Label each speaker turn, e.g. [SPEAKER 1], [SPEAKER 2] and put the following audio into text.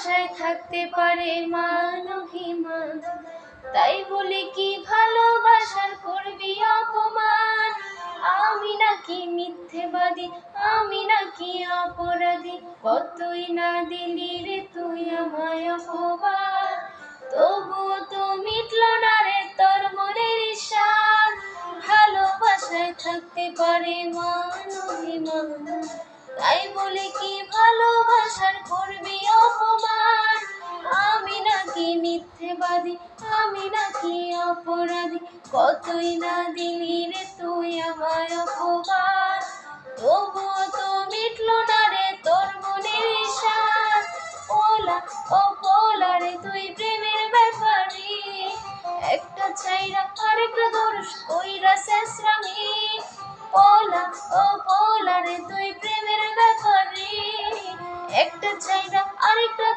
[SPEAKER 1] ভালোবাসায় থাকতে পারে মান অভিমান, তাই বলে কি ভালোবাসার করবি অপমান? আমি নাকি মিথ্যেবাদী, আমি নাকি অপরাধী, কতই না দিলি রে তুই আমায় অপবাদ, তবুও তো মিটলো না রে তোর মনের ইশার। ভালোবাসায় থাকতে পারে মান অভিমান, তাই বলে কি ভালোবাসার করবি অপমান? আমি নাকি মিথ্যেবাদী, আমি নাকি অপরাধী, কতই না দিলি রে তুই আমায় অপবাদ, তবুও তো মিটলো না রে তোর মনের ইশার। পোলা ও পোলা রে তুই প্রেমের ব্যাপারী, একটা চাইরা আরেকটা ধরস কইরা শেষরামি। পোলা ও পোলা রে তুই প্রেমের ব্যাপারী, একটা চাইরা আরেকটা